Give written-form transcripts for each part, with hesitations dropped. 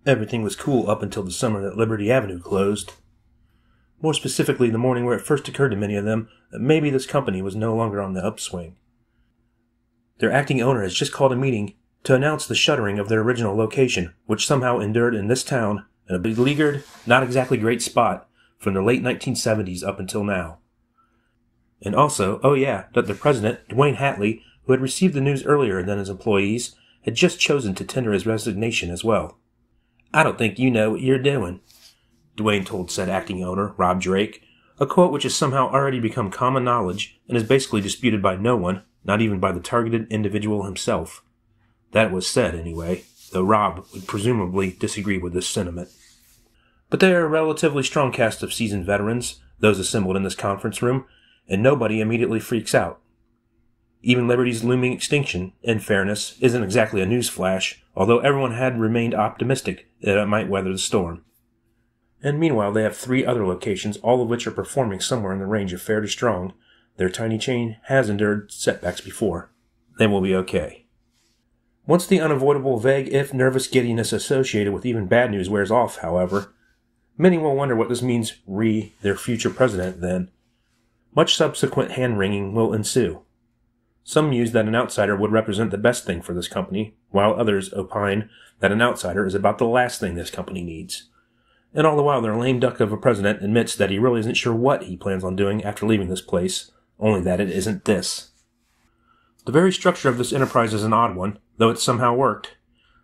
Everything was cool up until the summer that Liberty Avenue closed. More specifically, the morning where it first occurred to many of them that maybe this company was no longer on the upswing. Their acting owner has just called a meeting to announce the shuttering of their original location, which somehow endured in this town in a beleaguered, not exactly great spot from the late 1970s up until now. And also, that their president, Dwayne Hatley, who had received the news earlier than his employees, had just chosen to tender his resignation as well. "I don't think you know what you're doing," Dwayne told said acting owner, Rob Drake, a quote which has somehow already become common knowledge and is basically disputed by no one, not even by the targeted individual himself. That was said, anyway, though Rob would presumably disagree with this sentiment. But they are a relatively strong cast of seasoned veterans, those assembled in this conference room, and nobody immediately freaks out. Even Liberty's looming extinction, in fairness, isn't exactly a news flash, although everyone had remained optimistic that it might weather the storm. And meanwhile, they have 3 other locations, all of which are performing somewhere in the range of fair to strong. Their tiny chain has endured setbacks before. They will be okay. Once the unavoidable vague if nervous giddiness associated with even bad news wears off, however, many will wonder what this means their future president then. Much subsequent hand-wringing will ensue. Some muse that an outsider would represent the best thing for this company, while others opine that an outsider is about the last thing this company needs. And all the while their lame duck of a president admits that he really isn't sure what he plans on doing after leaving this place, only that it isn't this. The very structure of this enterprise is an odd one, though it somehow worked,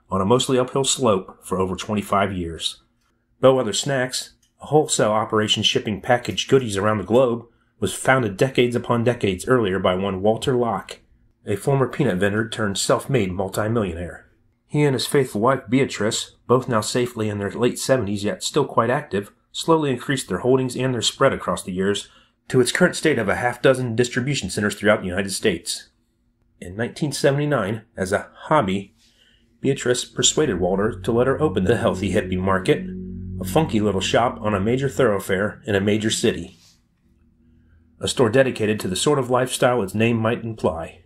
on a mostly uphill slope for over 25 years. Bellwether Snacks, a wholesale operation shipping packaged goodies around the globe, was founded decades upon decades earlier by one Walter Locke, a former peanut vendor turned self-made multimillionaire. He and his faithful wife Beatrice, both now safely in their late 70s yet still quite active, slowly increased their holdings and their spread across the years to its current state of a half-dozen distribution centers throughout the United States. In 1979, as a hobby, Beatrice persuaded Walter to let her open the Healthy Hippie Market, a funky little shop on a major thoroughfare in a major city. A store dedicated to the sort of lifestyle its name might imply.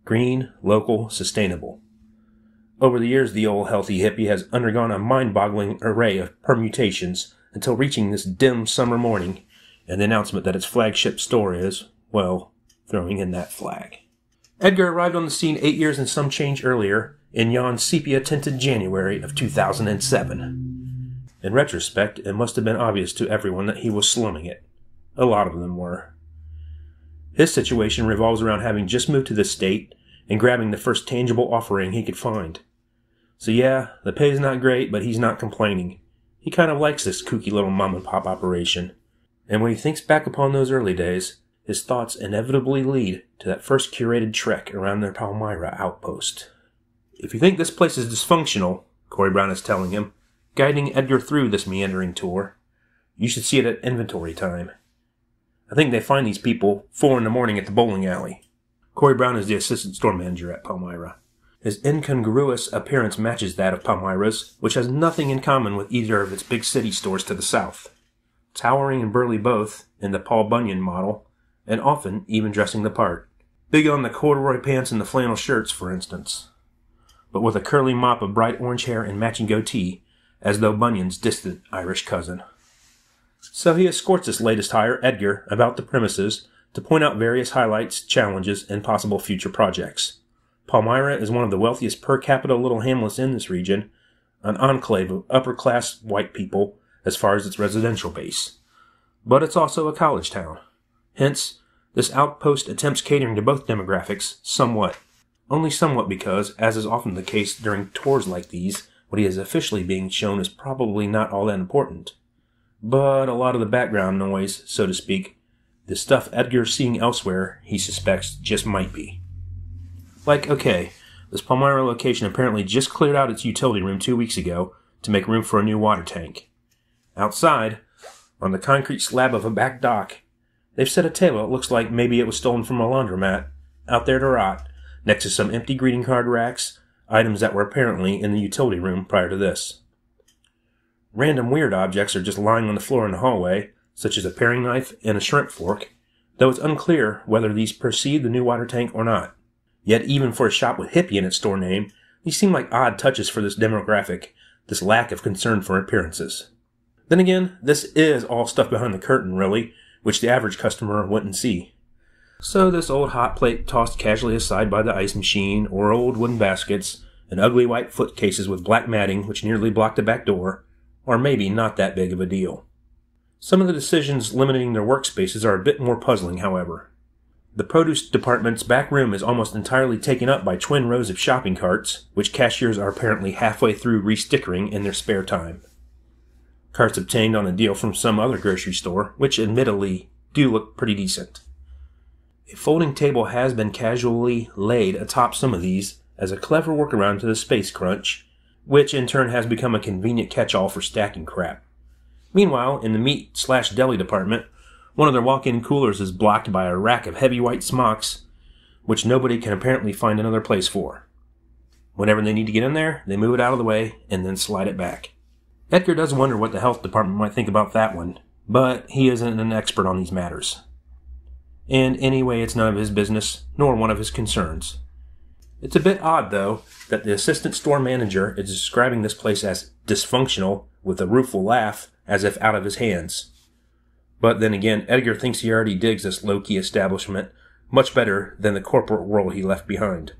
Green, local, sustainable. Over the years, the old Healthy Hippie has undergone a mind-boggling array of permutations until reaching this dim summer morning and the announcement that its flagship store is, well, throwing in that flag. Edgar arrived on the scene 8 years and some change earlier, in yon sepia-tinted January of 2007. In retrospect, it must have been obvious to everyone that he was slumming it. A lot of them were. His situation revolves around having just moved to this state and grabbing the first tangible offering he could find. So yeah, the pay's not great, but he's not complaining. He kind of likes this kooky little mom-and-pop operation. And when he thinks back upon those early days, his thoughts inevitably lead to that first curated trek around their Palmyra outpost. "If you think this place is dysfunctional," Corey Brown is telling him, guiding Edgar through this meandering tour, "you should see it at inventory time. I think they find these people 4 a.m. at the bowling alley." Corey Brown is the assistant store manager at Palmyra. His incongruous appearance matches that of Palmyra's, which has nothing in common with either of its big city stores to the south. Towering and burly both, in the Paul Bunyan model, and often even dressing the part. Big on the corduroy pants and the flannel shirts, for instance. But with a curly mop of bright orange hair and matching goatee, as though Bunyan's distant Irish cousin. So he escorts this latest hire, Edgar, about the premises to point out various highlights, challenges, and possible future projects. Palmyra is one of the wealthiest per capita little hamlets in this region, an enclave of upper-class white people as far as its residential base. But it's also a college town. Hence, this outpost attempts catering to both demographics somewhat. Only somewhat because, as is often the case during tours like these, what he is officially being shown is probably not all that important. But a lot of the background noise, so to speak, the stuff Edgar's seeing elsewhere, he suspects just might be. Like, okay, this Palmyra location apparently just cleared out its utility room 2 weeks ago to make room for a new water tank. Outside, on the concrete slab of a back dock, they've set a table that looks like maybe it was stolen from a laundromat, out there to rot, next to some empty greeting card racks, items that were apparently in the utility room prior to this. Random weird objects are just lying on the floor in the hallway, such as a paring knife and a shrimp fork, though it's unclear whether these precede the new water tank or not. Yet even for a shop with hippie in its store name, these seem like odd touches for this demographic this lack of concern for appearances. Then again, this is all stuff behind the curtain, really, which the average customer wouldn't see. So this old hot plate tossed casually aside by the ice machine, or old wooden baskets, and ugly white foot cases with black matting which nearly blocked the back door, are maybe not that big of a deal. Some of the decisions limiting their workspaces are a bit more puzzling, however. The produce department's back room is almost entirely taken up by twin rows of shopping carts, which cashiers are apparently halfway through re-stickering in their spare time. Carts obtained on a deal from some other grocery store, which admittedly do look pretty decent. A folding table has been casually laid atop some of these as a clever workaround to the space crunch, which in turn has become a convenient catch-all for stacking crap. Meanwhile, in the meat/deli department, one of their walk-in coolers is blocked by a rack of heavy white smocks, which nobody can apparently find another place for. Whenever they need to get in there, they move it out of the way and then slide it back. Edgar does wonder what the health department might think about that one, but he isn't an expert on these matters. And anyway, it's none of his business, nor one of his concerns. It's a bit odd, though, that the assistant store manager is describing this place as dysfunctional with a rueful laugh as if out of his hands. But then again, Edgar thinks he already digs this low-key establishment much better than the corporate world he left behind.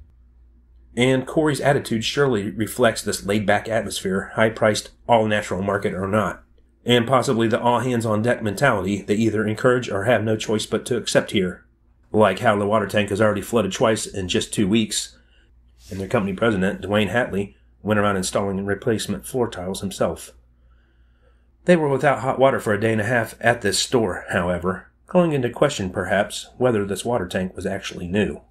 And Corey's attitude surely reflects this laid-back atmosphere, high-priced, all-natural market or not, and possibly the all-hands-on-deck mentality they either encourage or have no choice but to accept here. Like how the water tank has already flooded twice in just 2 weeks, and their company president, Dwayne Hatley, went around installing replacement floor tiles himself. They were without hot water for a day and a half at this store, however, calling into question, perhaps, whether this water tank was actually new.